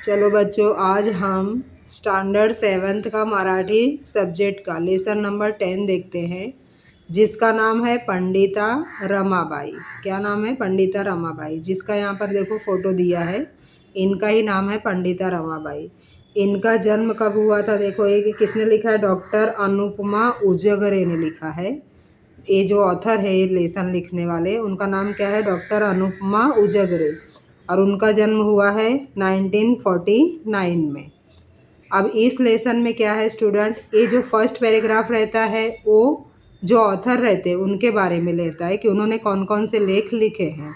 चलो बच्चों, आज हम स्टैंडर्ड 7th का मराठी सब्जेक्ट का लेसन नंबर 10 देखते हैं, जिसका नाम है पंडिता रमाबाई। क्या नाम है? पंडिता रमाबाई। जिसका यहाँ पर देखो फोटो दिया है, इनका ही नाम है पंडिता रमाबाई। इनका जन्म कब हुआ था? देखो, एक किसने लिखा है? डॉक्टर अनुपमा उजगरे ने लिखा है। ये जो ऑथर है, ये लेसन लिखने वाले, उनका नाम क्या है? डॉक्टर अनुपमा उजगरे। और उनका जन्म हुआ है 1949 में। अब इस लेसन में क्या है स्टूडेंट, ये जो फर्स्ट पैराग्राफ रहता है वो जो ऑथर रहते हैं उनके बारे में लेता है कि उन्होंने कौन कौन से लेख लिखे हैं।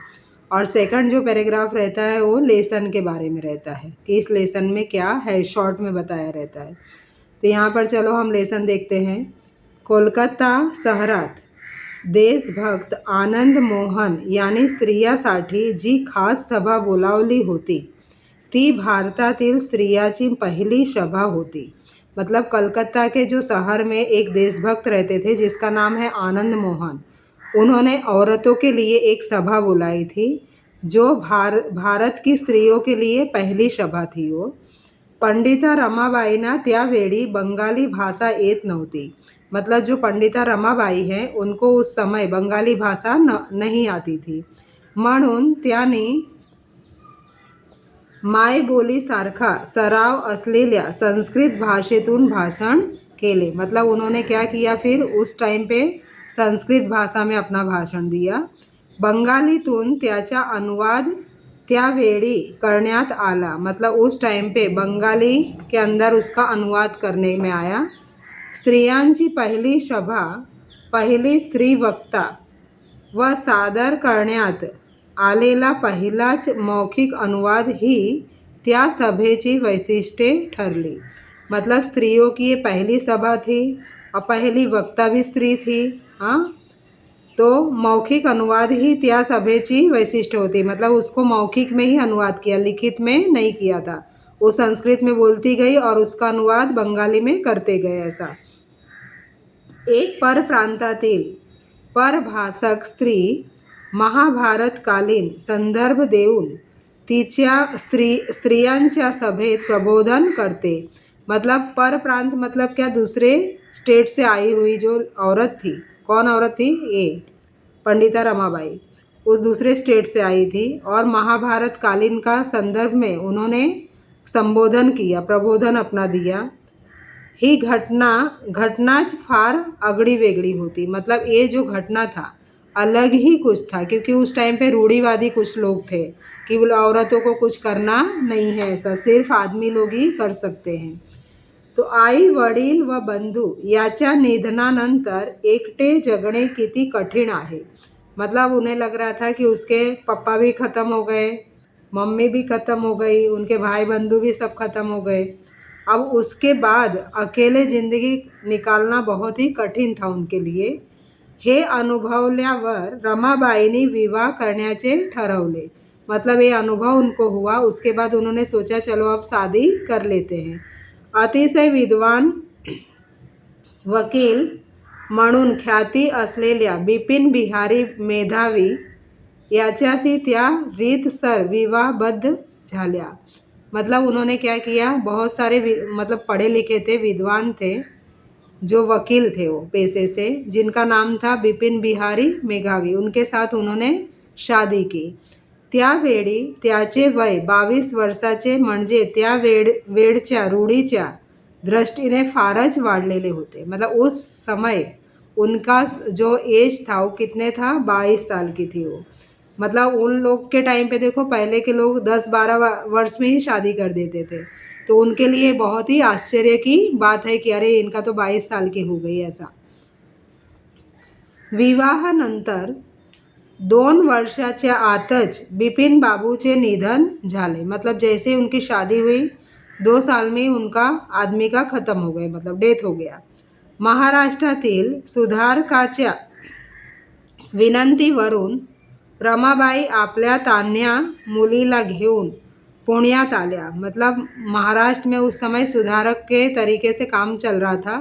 और सेकंड जो पैराग्राफ रहता है वो लेसन के बारे में रहता है कि इस लेसन में क्या है, शॉर्ट में बताया रहता है। तो यहाँ पर चलो हम लेसन देखते हैं। कोलकाता शहरात देशभक्त आनंद मोहन यांनी स्त्रियासाठी जी खास सभा बोलावली होती ती भारतातील स्त्रियाची पहिली सभा होती। मतलब कलकत्ता के जो शहर में एक देशभक्त रहते थे जिसका नाम है आनंद मोहन, उन्होंने औरतों के लिए एक सभा बुलाई थी जो भारत की स्त्रियों के लिए पहली सभा थी। वो पंडिता रमाबाईंना त्यावेळी बंगाली भाषा येत नव्हती। मतलब जो पंडिता रमाबाई हैं उनको उस समय बंगाली भाषा नहीं आती थी, म्हणून त्यांनी मायबोलीसारखा सराव असलेल्या संस्कृत भाषेतून भाषण केले। मतलब उन्होंने क्या किया, फिर उस टाइम पे संस्कृत भाषा में अपना भाषण दिया। बंगालीतून त्याचा अनुवाद त्यावेळी करण्यात आला। मतलब उस टाइम पे बंगाली के अंदर उसका अनुवाद करने में आया। स्त्रियांची पहिली सभा, पहिली स्त्री वक्ता व सादर करण्यात आलेला पहिलाच मौखिक अनुवाद ही त्या सभेची वैशिष्ट्ये ठरली। मतलब स्त्रियों की ये पहली सभा थी और पहली वक्ता भी स्त्री थी। हाँ, तो मौखिक अनुवाद ही त्या सभेची वैशिष्ट्य होती। मतलब उसको मौखिक में ही अनुवाद किया, लिखित में नहीं किया था। वो संस्कृत में बोलती गई और उसका अनुवाद बंगाली में करते गए। ऐसा एक परप्रांतातील परभाषक स्त्री महाभारतकालीन संदर्भ देऊन तिच्या स्त्रियांच्या सभेत प्रबोधन करते। मतलब परप्रांत मतलब क्या, दूसरे स्टेट से आई हुई जो औरत थी। कौन औरत थी? ये पंडिता रमाबाई उस दूसरे स्टेट से आई थी और महाभारत कालीन का संदर्भ में उन्होंने संबोधन किया, प्रबोधन अपना दिया। ही घटनाच फार आगळी वेगळी होती। मतलब ये जो घटना था अलग ही कुछ था, क्योंकि उस टाइम पे रूढ़िवादी कुछ लोग थे कि औरतों को कुछ करना नहीं है, ऐसा सिर्फ आदमी लोग ही कर सकते हैं। तो आई वडील व बंधू याच्या निधनानंतर एकटे जगणे किती कठीण आहे। मतलब उन्हें लग रहा था कि उसके पापा भी ख़त्म हो गए, मम्मी भी ख़त्म हो गई, उनके भाई बंधु भी सब ख़त्म हो गए। अब उसके बाद अकेले ज़िंदगी निकालना बहुत ही कठीण था उनके लिए। हे अनुभवल्यावर रमाबाईंनी विवाह करण्याचे ठरवले। मतलब ये अनुभव उनको हुआ, उसके बाद उन्होंने सोचा चलो अब शादी कर लेते हैं। अतिशय विद्वान वकील म्हणून ख्याती असलेल्या बिपिन बिहारी मेधावी याच्याशी त्या रीतसर विवाहबद्ध झाल्या। मतलब उन्होंने क्या किया, बहुत सारे मतलब पढ़े लिखे थे, विद्वान थे, जो वकील थे वो पेशे से, जिनका नाम था बिपिन बिहारी मेघावी, उनके साथ उन्होंने शादी की। त्यावेळी त्याचे वय 22 वर्षाचे, म्हणजे त्या वेळच्या रूढीच्या दृष्टीने फारच वाढलेले होते। मतलब उस समय उनका जो एज था वो कितने था, 22 साल की थी वो। मतलब उन लोग के टाइम पे देखो, पहले के लोग 10-12 वर्ष में ही शादी कर देते थे, तो उनके लिए बहुत ही आश्चर्य की बात है कि अरे इनका तो 22 साल की हो गई। ऐसा विवाहानंतर 2 वर्षाच्या आतच बिपिन बाबूचे निधन झाले। मतलब जैसे उनकी शादी हुई 2 साल में उनका आदमी का ख़त्म हो गए, मतलब डेथ हो गया। महाराष्ट्रातील सुधारकाच्या विनंतीवरून रमाबाई आपल्या तान्ह्या मुलीला घेऊन पुण्यात आल्या। मतलब महाराष्ट्र में उस समय सुधारक के तरीके से काम चल रहा था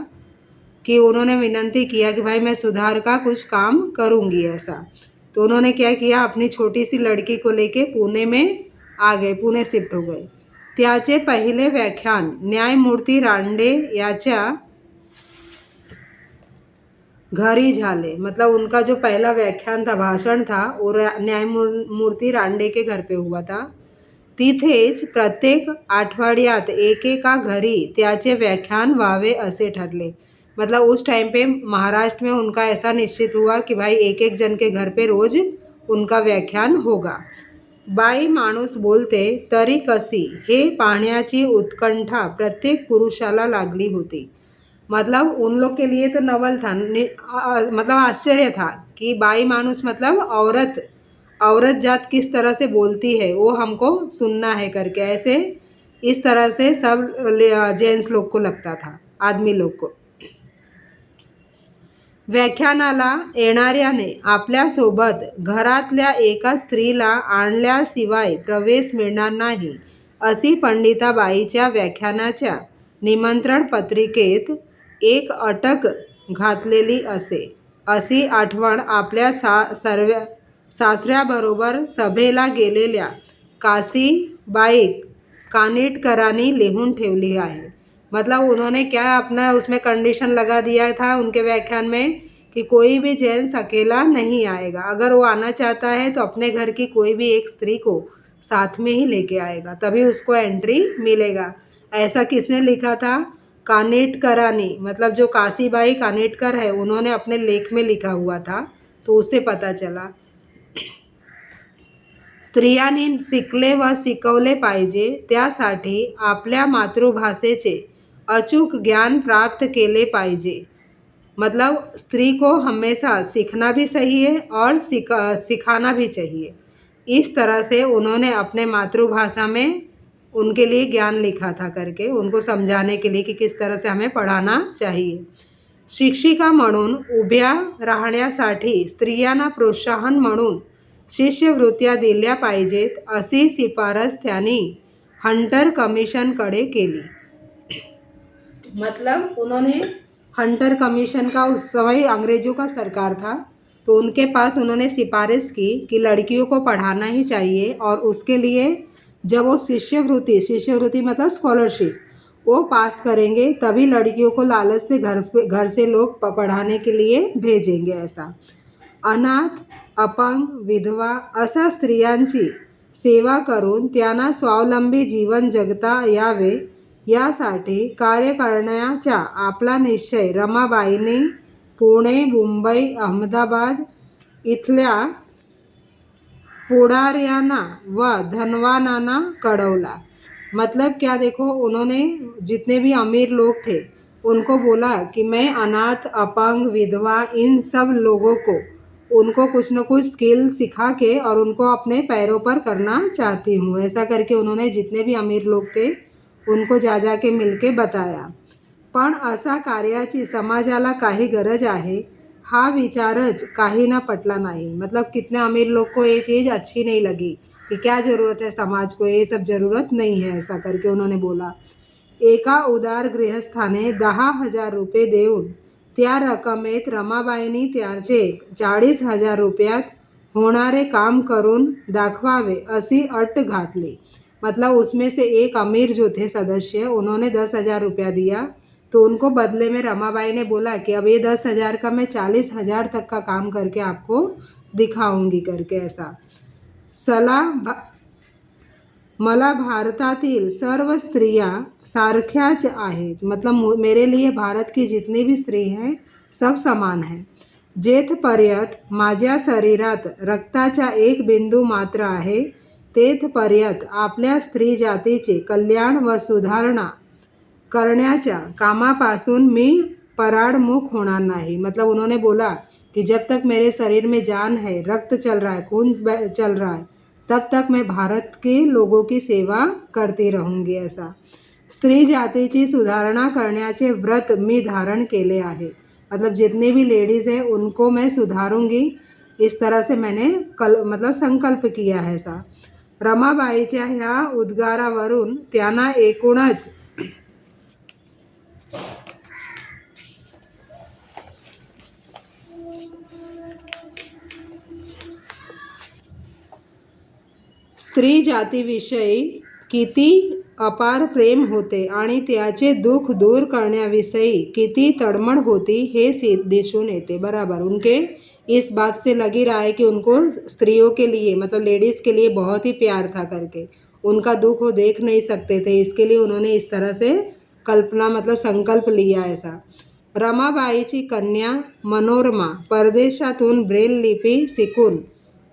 कि उन्होंने विनंती किया कि भाई मैं सुधार का कुछ काम करूँगी ऐसा। तो उन्होंने क्या किया, अपनी छोटी सी लड़की को लेके पुणे में आ गए, पुणे शिफ्ट हो गए। त्याचे पहिले व्याख्यान न्यायमूर्ती रांडे याच्या घरी झाले। मतलब उनका जो पहला व्याख्यान था, भाषण था, वो न्यायमूर्ती रांडे के घर पे हुआ था। तिथेच प्रत्येक आठवड्यात एकेका घरी त्याचे व्याख्यान व्हावे असे ठरले। मतलब उस टाइम पे महाराष्ट्र में उनका ऐसा निश्चित हुआ कि भाई एक एक जन के घर पे रोज उनका व्याख्यान होगा। बाई माणूस बोलते तरी कशी हे पाहण्याची उत्कंठा प्रत्येक पुरुषाला लागली होती। मतलब उन लोग के लिए तो नवल था, मतलब आश्चर्य था कि बाई मानुस मतलब औरत जात किस तरह से बोलती है वो हमको सुनना है करके, ऐसे इस तरह से सब जेंट्स लोग को लगता था, आदमी लोग को। व्याख्यानाला येणाऱ्याने आपल्यासोबत घरातल्या एका स्त्रीला आणल्याशिवाय प्रवेश मिळणार नाही अशी पंडिताबाईच्या व्याख्यानाच्या निमंत्रण पत्रिकेत एक अटक घातलेली असे। अशी आठवण आपल्या सासऱ्याबरोबर सभेला गेलेल्या काशीबाई कानिटकरांनी लिहून ठेवली आहे। मतलब उन्होंने क्या अपना उसमें कंडीशन लगा दिया था उनके व्याख्यान में कि कोई भी जेंट्स अकेला नहीं आएगा, अगर वो आना चाहता है तो अपने घर की कोई भी एक स्त्री को साथ में ही लेके आएगा, तभी उसको एंट्री मिलेगा। ऐसा किसने लिखा था? कानिटकरानी, मतलब जो काशीबाई कानिटकर है उन्होंने अपने लेख में लिखा हुआ था, तो उससे पता चला। स्त्रियांनी शिकले व शिकवले पाहिजे, त्यासाठी आपल्या मातृभाषेचे अचूक ज्ञान प्राप्त केले पाहिजे। मतलब स्त्री को हमेशा सीखना भी चाहिए और सिखाना भी चाहिए। इस तरह से उन्होंने अपने मातृभाषा में उनके लिए ज्ञान लिखा था करके, उनको समझाने के लिए कि किस तरह से हमें पढ़ाना चाहिए। शिक्षिका म्हणून उभ्या राहण्यासाठी स्त्रियांना प्रोत्साहन म्हणून शिष्यवृत्त्या दिल्या पाहिजेत अशी शिफारस त्यांनी हंटर कमिशनकडे केली। मतलब उन्होंने हंटर कमीशन का, उस समय अंग्रेज़ों का सरकार था, तो उनके पास उन्होंने सिफारिश की कि लड़कियों को पढ़ाना ही चाहिए और उसके लिए जब वो शिष्यवृत्ति मतलब स्कॉलरशिप वो पास करेंगे तभी लड़कियों को लालच से घर से लोग पढ़ाने के लिए भेजेंगे। ऐसा अनाथ, अपंग, विधवा अशा स्त्रियांची सेवा करून त्यांना स्वावलंबी जीवन जगता यावे यासाठी कार्य करण्याचा आपला निश्चय रमाबाईंनी पुणे, मुंबई, अहमदाबाद इथल्या पुढाऱ्यांना व धनवानांना कळवला। मतलब क्या देखो, उन्होंने जितने भी अमीर लोग थे उनको बोला कि मैं अनाथ, अपंग, विधवा इन सब लोगों को उनको कुछ न कुछ स्किल सिखा के और उनको अपने पैरों पर करना चाहती हूँ। ऐसा करके उन्होंने जितने भी अमीर लोग थे उनको जा के मिल के बताया। पण अशा कार्याची समाजाला काही गरज आहे हा विचारच काही ना पटला नाही। मतलब कितने अमीर लोग को ये चीज़ अच्छी नहीं लगी कि क्या ज़रूरत है समाज को, ये सब ज़रूरत नहीं है, ऐसा करके उन्होंने बोला। एका उदार गृहस्थाने 10,000 रुपये देऊन त्या रकमेत रमाबाईंनी त्याचे 40,000 रुपयात होणारे काम करून दाखवावे अशी अट घातली। मतलब उसमें से एक अमीर जो थे सदस्य, उन्होंने 10,000 रुपया दिया, तो उनको बदले में रमाबाई ने बोला कि अब ये 10,000 का मैं 40,000 तक का काम करके आपको दिखाऊंगी करके। ऐसा मला भारतातील सर्व स्त्रियां सारख्याच आहेत। मतलब मेरे लिए भारत की जितनी भी स्त्री हैं सब समान हैं। जेथपर्यंत माझ्या शरीरात रक्ताचा एक बिंदू मात्र आहे तेथपर्यंत आपल्या स्त्री जातीचे कल्याण व सुधारणा करण्याच्या कामापासून मी पराडमुख होणार नाही। मतलब उन्होंने बोला कि जब तक मेरे शरीर में जान है, रक्त चल रहा है, खून चल रहा है, तब तक मैं भारत के लोगों की सेवा करती रहूँगी। ऐसा स्त्री जातीची सुधारणा करण्याचे व्रत मी धारण केले आहे। मतलब जितने भी लेडीज़ हैं उनको मैं सुधारूंगी, इस तरह से मैंने मतलब संकल्प किया है। ऐसा रमाबाईच्या ह्या उद्गारावरून त्यांना एकूणच स्त्री जातीविषयी किती अपार प्रेम होते आणि त्याचे दुःख दूर करण्याविषयी किती तळमळ होती हे दिसून येते। बराबर, उनके इस बात से लगी रहा है कि उनको स्त्रियों के लिए मतलब लेडीज़ के लिए बहुत ही प्यार था करके, उनका दुख वो देख नहीं सकते थे, इसके लिए उन्होंने इस तरह से कल्पना मतलब संकल्प लिया ऐसा। रमाबाईची कन्या मनोरमा परदेशातून ब्रेल लिपी शिकून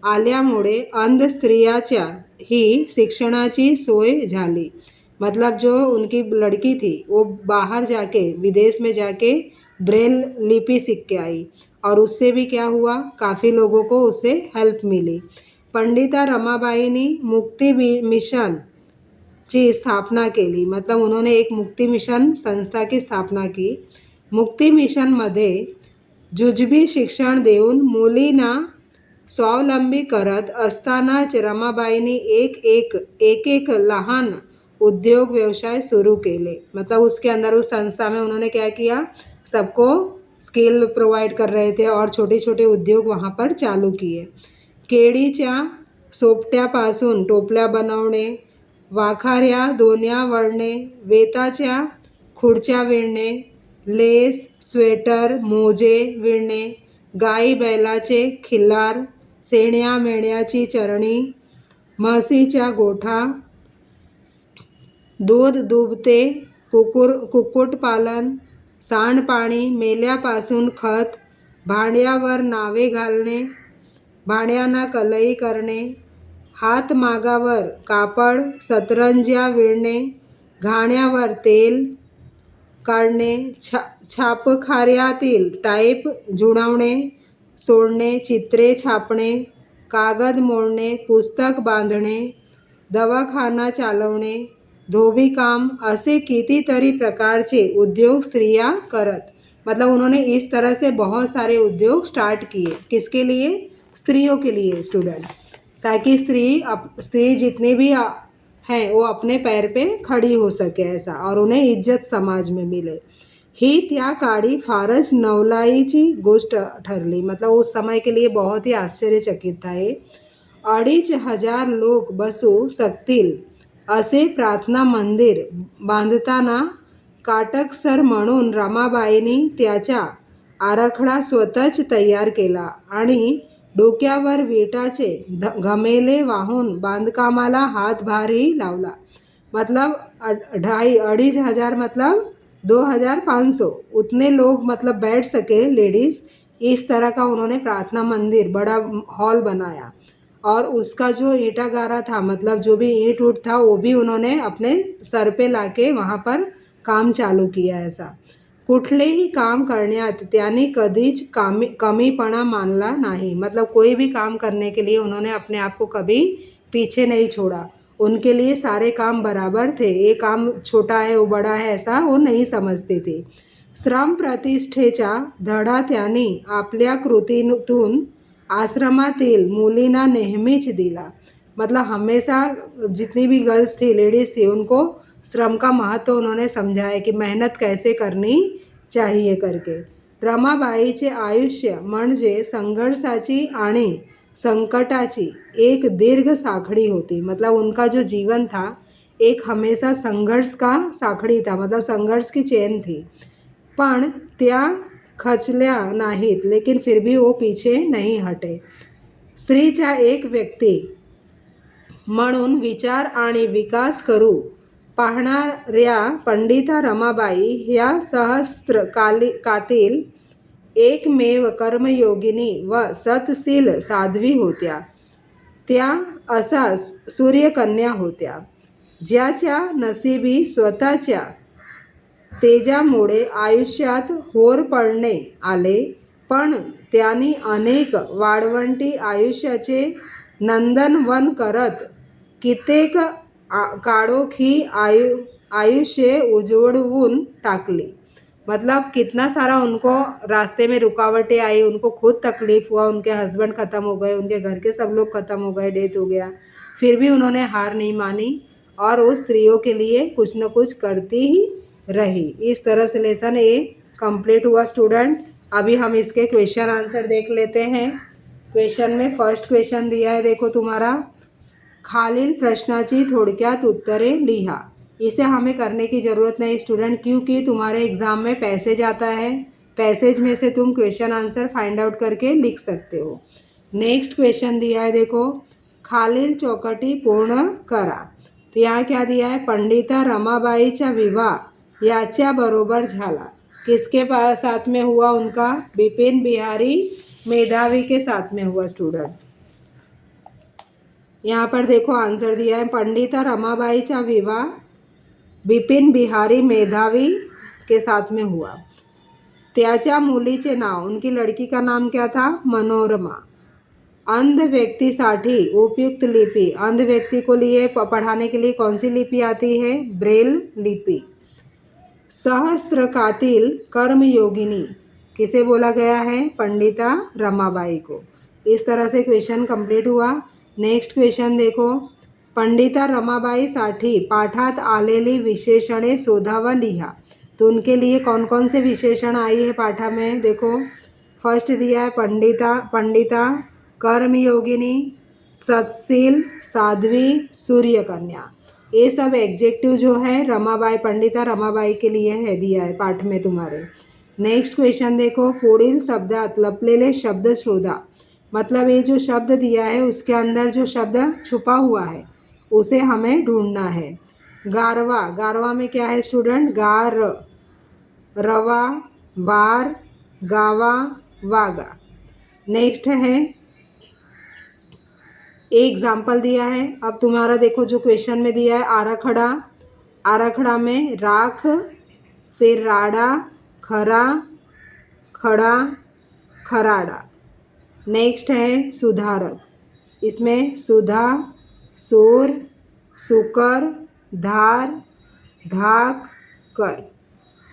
आल्यामुळे अंध स्त्रियाच्या ही शिक्षणाची सोय झाली। मतलब जो उनकी लड़की थी वो बाहर जाके विदेश में जाके ब्रेल लिपि सीख के आई और उससे भी क्या हुआ, काफ़ी लोगों को उससे हेल्प मिली। पंडिता रमाबाईंनी मुक्ति मिशन ची स्थापना केली, मतलब उन्होंने एक मुक्ति मिशन संस्था की स्थापना की। मुक्ती मिशनमध्ये जुजबी शिक्षण देऊन मुलींना स्वावलंबी करत असतानाच रमाबाईंनी एक लहान उद्योग व्यवसाय शुरू केले। मतलब उसके अंदर उस संस्था में उन्होंने क्या किया, सबको स्किल प्रोवाइड कर रहे थे और छोटे छोटे उद्योग वहाँ पर चालू किए। केळीच्या सोपट्यापासून टोपल्या बनवणे, वाखाऱ्या दोन्या वळणे, वेताच्या खुर्च्या विणणे, लेस, स्वेटर, मोजे विणणे, गाई बैलाचे खिल्लार, शेण्या मेंढ्याची चरणी, म्हशीच्या गोठा, दूध दुभते, कुक्कुटपालन, सांडपाणी, मेल्यापासून खत, भांड्यावर नावे घालणे, भांड्यांना कलई करणे, हातमागावर कापड, सतरंज्या विणणे, घाण्यावर तेल काढणे, छापखाऱ्यातील टाईप जुळवणे सोडणे, चित्रे छापणे, कागद मोडणे, पुस्तक बांधणे, दवाखाना चालवणे, धोबीकाम, असे कितीतरी प्रकारचे उद्योग स्त्रियां करत। मतलब उन्होंने इस तरह से बहुत सारे उद्योग स्टार्ट किए, किसके लिए, स्त्रियों के लिए स्टूडेंट, ताकि स्त्री जितने भी हैं वो अपने पैर पे खड़ी हो सके ऐसा, और उन्हें इज्जत समाज में मिले। ही त्या काळी फारच नवलाईची गोष्ट ठरली, मतलब उस समय के लिए बहुत ही आश्चर्यचकित था हे। 2,500 लोक बसू शकतील असे प्रार्थना मंदिर बांधताना काटकसर म्हणून रमाबाईंनी त्याचा आराखडा स्वतःच तयार केला आणि डोक्यावर विटाचे घमेले वाहून बांधकामाला हातभारही लावला। मतलब 2,500 मतलब 2,500 उतने लोग मतलब बैठ सके लेडीज़, इस तरह का उन्होंने प्रार्थना मंदिर बड़ा हॉल बनाया। और उसका जो ईंटा गारा था, मतलब जो भी ईंट उठ था वो भी उन्होंने अपने सर पे लाके वहाँ पर काम चालू किया ऐसा। कुठलेही काम करण्यात त्यांनी कधीच कमीपणा मानला नहीं, मतलब कोई भी काम करने के लिए उन्होंने अपने आप को कभी पीछे नहीं छोड़ा। उनके लिए सारे काम बराबर थे, ये काम छोटा है वो बड़ा है ऐसा वो नहीं समझते थे। श्रम प्रतिष्ठेचा धडा त्यांनी आपल्या कृतीतून आश्रमातील मुलींना नेहमीच दिला। मतलब हमेशा जितनी भी गर्ल्स थी, लेडीज़ थी, उनको श्रम का महत्व उन्होंने समझाया कि मेहनत कैसे करनी चाहिए करके। रमाबाईचे आयुष्य म्हणजे संघर्षाची आणि संकटाची एक दीर्घ साखड़ी होती। मतलब उनका जो जीवन था एक हमेशा संघर्ष का साखड़ी था, मतलब संघर्ष की चेन थी, पण त्या खचल्या नाहीत, लेकिन फिर भी वो पीछे नहीं हटे। स्त्रीचा एक व्यक्ती म्हणून विचार आणि विकास करू पाहणाऱ्या पंडिता रमाबाई ह्या सहस्त्रकातील एकमेव कर्मयोगिनी व सतशील साध्वी होत्या। त्या असा सूर्यकन्या होत्या ज्याच्या नशिबी स्वतःच्या तेजामुळे आयुष्यात होर पडणे आले, पण त्यांनी अनेक वाळवंटी आयुष्याचे नंदनवन करत कित्येक काळोखी आयुष्य उजळवून टाकली। मतलब कितना सारा उनको रास्ते में रुकावटें आई, उनको खुद तकलीफ़ हुआ, उनके हस्बैंड ख़त्म हो गए, उनके घर के सब लोग ख़त्म हो गए, डेथ हो गया, फिर भी उन्होंने हार नहीं मानी और उस स्त्रियों के लिए कुछ न कुछ करती ही रही। इस तरह से लेसन ये कंप्लीट हुआ स्टूडेंट। अभी हम इसके क्वेश्चन आंसर देख लेते हैं। क्वेश्चन में फर्स्ट क्वेश्चन दिया है, देखो तुम्हारा, खालील प्रश्नाची थोडक्यात उत्तरे लिहा। इसे हमें करने की ज़रूरत नहीं स्टूडेंट, क्योंकि तुम्हारे एग्ज़ाम में पैसेज आता है, पैसेज में से तुम क्वेश्चन आंसर फाइंड आउट करके लिख सकते हो। नेक्स्ट क्वेश्चन दिया है देखो, खालील चौकटी पूर्ण करा। तो यहाँ क्या दिया है, पंडिता रमाबाईचा विवाह याच्या बरोबर झाला। किसके पास साथ में हुआ उनका, बिपिन बिहारी मेधावी के साथ में हुआ स्टूडेंट। यहाँ पर देखो आंसर दिया है, पंडिता रमाबाईचा विवाह बिपिन बिहारी मेधावी के साथ में हुआ। त्याच्या मुलीचे नाव, उनकी लड़की का नाम क्या था, मनोरमा। अंध व्यक्तिसाठी उपयुक्त लिपि, अंध व्यक्ति को लिए पढ़ाने के लिए कौन सी लिपि आती है, ब्रेल लिपि। सहस्त्रकातील कर्मयोगिनी किसे बोला गया है, पंडिता रमाबाई को। इस तरह से क्वेश्चन कंप्लीट हुआ। नेक्स्ट क्वेश्चन देखो, पंडिता रमाबाईसाठी पाठात आलेली विशेषणे शोधा व लिहा। तो उनके लिए कौन कौन से विशेषण आई है पाठा में, देखो फर्स्ट दिया है पंडिता कर्मयोगिनी, सत्शील, साध्वी, सूर्यकन्या। ये सब एग्जेक्टिव जो है रमाबाई, पंडिता रमाबाई के लिए है, दिया है पाठ में तुम्हारे। नेक्स्ट क्वेश्चन देखो, पुढील शब्दात लपलेले शब्द शोधा। मतलब ये जो शब्द दिया है उसके अंदर जो शब्द छुपा हुआ है उसे हमें ढूंढना है। गारवा, गारवा में क्या है स्टूडेंट, गार, रवा, बार, गावा, वागा। नेक्स्ट है, एग्जाम्पल दिया है। अब तुम्हारा देखो जो क्वेश्चन में दिया है, आराखड़ा, आराखड़ा में राख, फिर राड़ा, खरा, खड़ा, खराड़ा। नेक्स्ट है सुधारक, इसमें सुधा, सूर, सुकर, धार, धाक, कर।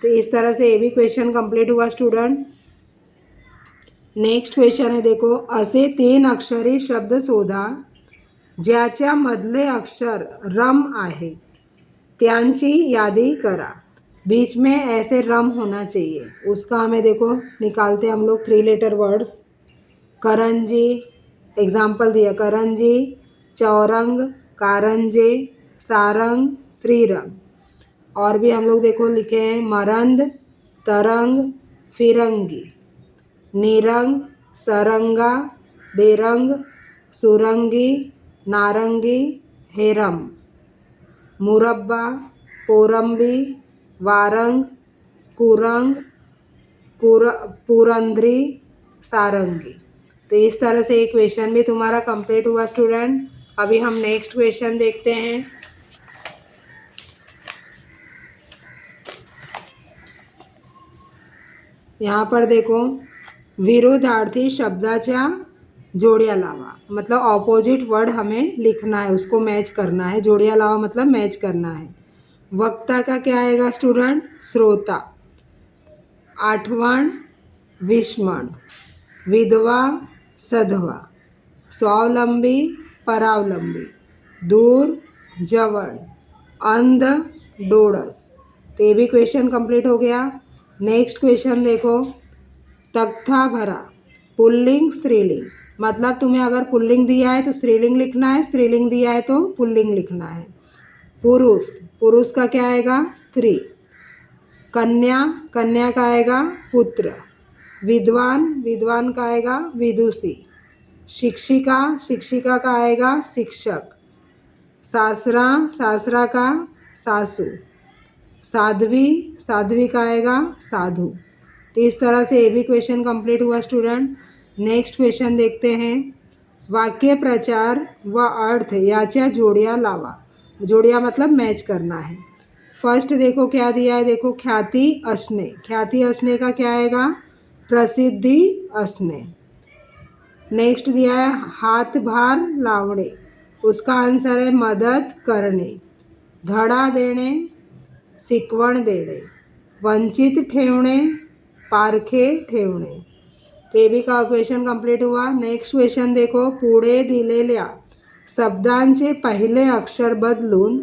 तो इस तरह से ये भी क्वेश्चन कंप्लीट हुआ स्टूडेंट। नेक्स्ट क्वेश्चन है देखो, असे 3 अक्षरी शब्द शोधा ज्याच्या मधले अक्षर रम आहे, त्यांची यादी करा। बीच में ऐसे रम होना चाहिए, उसका हमें देखो निकालते हम लोग 3 लेटर वर्ड्स। करंजी, एग्जाम्पल दिया, करंजी, चौरंग, कारंजे, सारंग, श्रीरंग। और भी हम लोग देखो लिखे हैं, मरंद, तरंग, फिरंगी, निरंग, सरंगा, बेरंग, सुरंगी, नारंगी, हेरम, मुरब्बा, पोरंबी, वारंग, कुरंग, पुरंदरी, सारंगी। तो इस तरह से एक क्वेश्चन भी तुम्हारा कंप्लीट हुआ स्टूडेंट। अभी हम नेक्स्ट क्वेश्चन देखते हैं। यहाँ पर देखो, विरोधार्थी शब्दाच्या जोड़िया लावा। मतलब ऑपोजिट वर्ड हमें लिखना है, उसको मैच करना है। जोड़िया लावा मतलब मैच करना है। वक्ता का क्या आएगा स्टूडेंट, श्रोता। आठवण, विस्मण, विधवा, सधवा, स्वावलंबी, परावलंबी, दूर, जवळ, अंध, डोळस। तो ये भी क्वेश्चन कंप्लीट हो गया। नेक्स्ट क्वेश्चन देखो, तख्ता भरा, पुल्लिंग स्त्रीलिंग। मतलब तुम्हें अगर पुल्लिंग दिया है तो स्त्रीलिंग लिखना है, स्त्रीलिंग दिया है तो पुल्लिंग लिखना है। पुरुष, पुरुष का क्या आएगा, स्त्री। कन्या, कन्या का आएगा पुत्र। विद्वान, विद्वान का आएगा विदुषी। शिक्षिका, शिक्षिका का आएगा शिक्षक। सासरा, सासरा का सासू। साध्वी, साध्वी का आएगा साधु। तो इस तरह से ये भी क्वेश्चन कंप्लीट हुआ स्टूडेंट। नेक्स्ट क्वेश्चन देखते हैं, वाक्य प्रचार व अर्थ याच्या जोड़िया लावा। जोड़िया मतलब मैच करना है। फर्स्ट देखो क्या दिया है, देखो ख्याति असणे। ख्याति असणे का क्या आएगा, प्रसिद्धि असणे। नेक्स्ट दिया है हातभार लावणे, उसका आंसर है मदद करणे। धडा देणे, शिकवण देणे। वंचित ठेवणे, पारखे ठेवणे। ते भी का क्वेश्चन कंप्लीट हुआ। नेक्स्ट क्वेश्चन देखो, पुढे दिलेल्या शब्दांचे पहिले अक्षर बदलून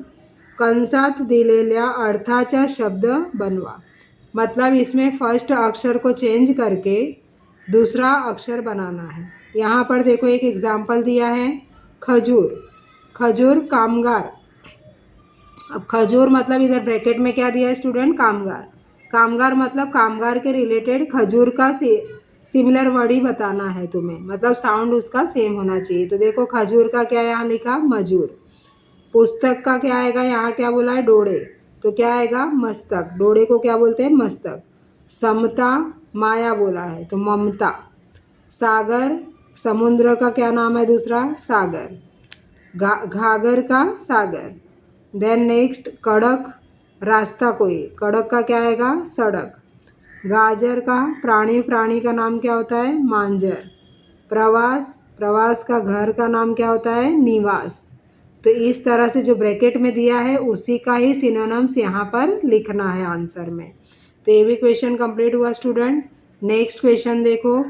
कंसात दिलेल्या अर्थाचा शब्द बनवा। मतलब इसमें फर्स्ट अक्षर को चेंज करके दूसरा अक्षर बनाना है। यहाँ पर देखो एक एग्जाम्पल दिया है, खजूर। खजूर कामगार, अब खजूर मतलब इधर ब्रैकेट में क्या दिया है स्टूडेंट, कामगार। कामगार मतलब कामगार के रिलेटेड खजूर का सिमिलर वर्ड ही बताना है तुम्हें, मतलब साउंड उसका सेम होना चाहिए। तो देखो खजूर का क्या यहाँ लिखा, मजूर। पुस्तक का क्या आएगा, यहाँ क्या बोला है, डोड़े, तो क्या आएगा, मस्तक। डोड़े को क्या बोलते हैं, मस्तक। समता, माया बोला है तो ममता। सागर, समुद्र का क्या नाम है दूसरा, सागर। घाघर का सागर। देन नेक्स्ट कड़क, रास्ता कोई, कड़क का क्या आएगा, सड़क। गाजर का प्राणी का नाम क्या होता है, मांजर। प्रवास, प्रवास का घर का नाम क्या होता है, निवास। तो इस तरह से जो ब्रैकेट में दिया है उसी का ही सिनोनिम्स यहाँ पर लिखना है आंसर में। तो ये भी क्वेश्चन कंप्लीट हुआ स्टूडेंट। नेक्स्ट क्वेश्चन देखो,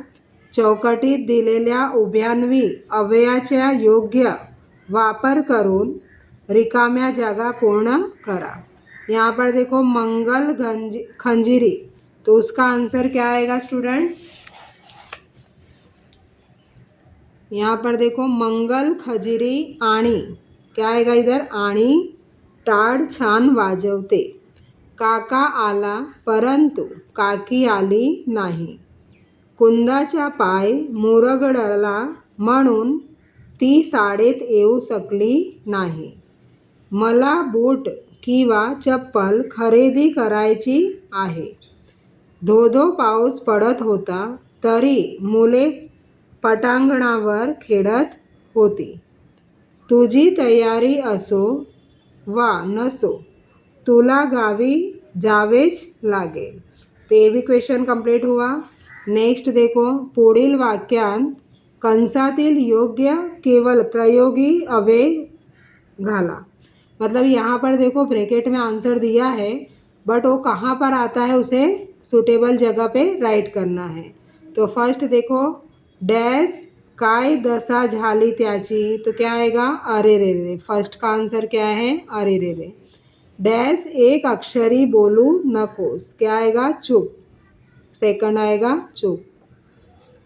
चौकटीत दिलेल्या उभ्यान्वी अव्ययाच्या योग्य वापर करून रिकाम्या जागा पूर्ण करा। यहाँ पर देखो मंगल खंजिरी, तो उसका आंसर क्या आएगा स्टूडेंट, यहाँ पर देखो मंगल खजिरी आणि, क्या आएगा इधर, आणि टाळ छान वाजवते। काका आला परंतु काकी आली नाही। कुंदाचा पाय मुरगळला म्हणून ती शाळेत येऊ शकली नाही। मला बूट किंवा चप्पल खरेदी करायची आहे। धो धो पाऊस पडत होता तरी मुले पटांगणावर खेळत होती। तुझी तयारी असो वा नसो तुला गावी जावेच लागेल। तो ये भी क्वेश्चन कंप्लीट हुआ। नेक्स्ट देखो, पुढील वाक्यांत कंसातील योग्य केवल प्रयोगी अव्यय घाला। मतलब यहाँ पर देखो ब्रैकेट में आंसर दिया है बट वो कहाँ पर आता है उसे सुटेबल जगह पे राइट करना है। तो फर्स्ट देखो, डैश काय दशा झाली त्याची, तो क्या आएगा, अरे रे रे। फर्स्ट का आंसर क्या है, अरे रे रे। डैश एक अक्षरी बोलू नकोस, क्या आएगा, चुप। सेकंड आएगा चुप।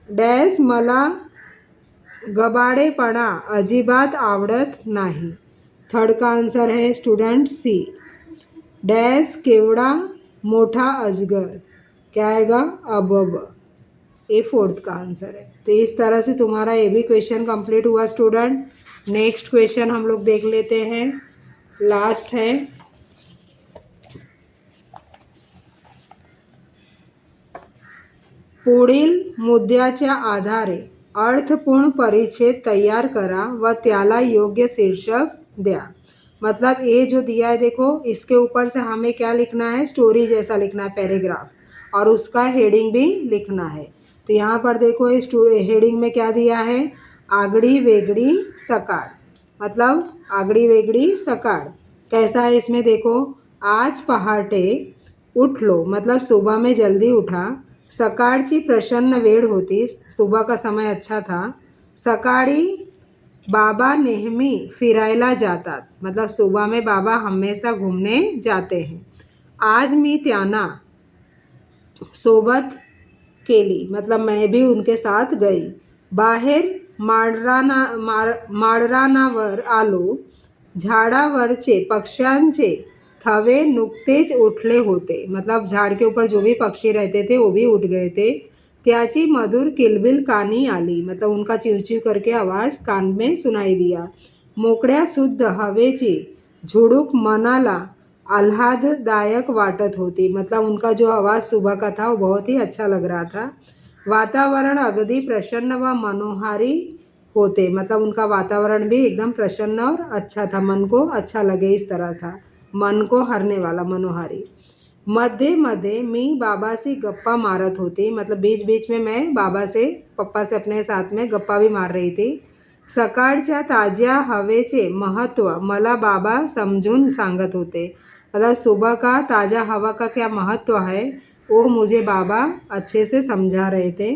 डैश मला गबाडेपणा अजिबात आवडत नाही। थर्ड का आंसर है स्टूडेंट सी। डैश केवड़ा मोटा अजगर, क्या आएगा, अबब। ये फोर्थ का आंसर है। तो इस तरह से तुम्हारा ये भी क्वेश्चन कंप्लीट हुआ स्टूडेंट। नेक्स्ट क्वेश्चन हम लोग देख लेते हैं, लास्ट है। पुढील मुद्द्याच्या आधारे अर्थपूर्ण परिच्छेद तैयार करा व त्याला योग्य शीर्षक द्या। मतलब ये जो दिया है देखो, इसके ऊपर से हमें क्या लिखना है, स्टोरी जैसा लिखना है, पैराग्राफ, और उसका हेडिंग भी लिखना है। तो यहाँ पर देखो इस हेडिंग में क्या दिया है, आगड़ी वेगड़ी सकाळ। मतलब आगड़ी वेगड़ी सकाळ कैसा है, इसमें देखो, आज पहाटे उठलो, मतलब सुबह में जल्दी उठा। सकाळची प्रसन्न वेळ होती, सुबह का समय अच्छा था। सकाळी बाबा नेहमी फिरायला जातात, मतलब सुबह में बाबा हमेशा घूमने जाते हैं। आज मी त्यांना सोबत केली, मतलब मैं भी उनके साथ गई। बाहेर माळरानावर आलो, झाडावरचे पक्ष्यांचे थवे नुकतेच उठले होते, मतलब झाड़ के ऊपर जो भी पक्षी रहते थे वो भी उठ गए थे। त्याची मधुर किलबिल कानी आली, मतलब उनका चिवचिव करके आवाज़ कान में सुनाई दिया। मोकळ्या शुद्ध हवेची झुळूक मनाला आह्लाददायक वाटत होती, मतलब उनका जो आवाज़ सुबह का था वो बहुत ही अच्छा लग रहा था। वातावरण अगदी प्रसन्न व मनोहारी होते, मतलब उनका वातावरण भी एकदम प्रसन्न और अच्छा था, मन को अच्छा लगे इस तरह था, मन को हरने वाला, मनोहारी। मध्ये मध्ये मी बाबासी गप्पा मारत होती, मतलब बीच बीच में मैं बाबा से, पप्पा से अपने साथ में गप्पा भी मार रही थी। सकाळच्या ताज़्या हवेचे महत्व मला बाबा समझून सांगत होते, मतलब सुबह का ताज़ा हवा का क्या महत्व है वो मुझे बाबा अच्छे से समझा रहे थे।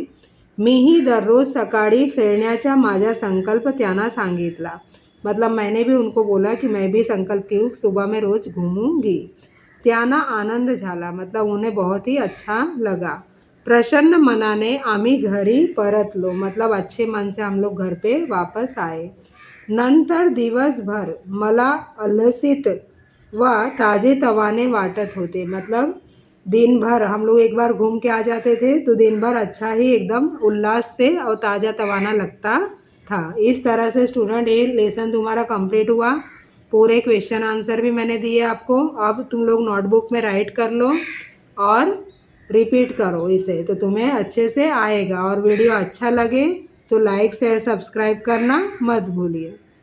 मीही दररोज सकाळी फिरण्याचा माझा संकल्प त्यांना सांगितला, मतलब मैंने भी उनको बोला कि मैं भी संकल्प की सुबह में रोज़ घूमूंगी। त्यांना आनंद झाला, मतलब उन्हें बहुत ही अच्छा लगा। प्रसन्न मनाने आम्ही घरी परतलो, मतलब अच्छे मन से हम लोग घर पे वापस आए। नंतर दिवसभर मला अलसित वह ताज़े तवाने वाटत होते, मतलब दिन भर हम लोग एक बार घूम के आ जाते थे तो दिन भर अच्छा ही एकदम उल्लास से और ताज़ा तवाना लगता था। इस तरह से स्टूडेंट ये लेसन तुम्हारा कंप्लीट हुआ। पूरे क्वेश्चन आंसर भी मैंने दिए आपको। अब तुम लोग नोटबुक में राइट कर लो और रिपीट करो इसे, तो तुम्हें अच्छे से आएगा। और वीडियो अच्छा लगे तो लाइक शेयर सब्सक्राइब करना मत भूलिए।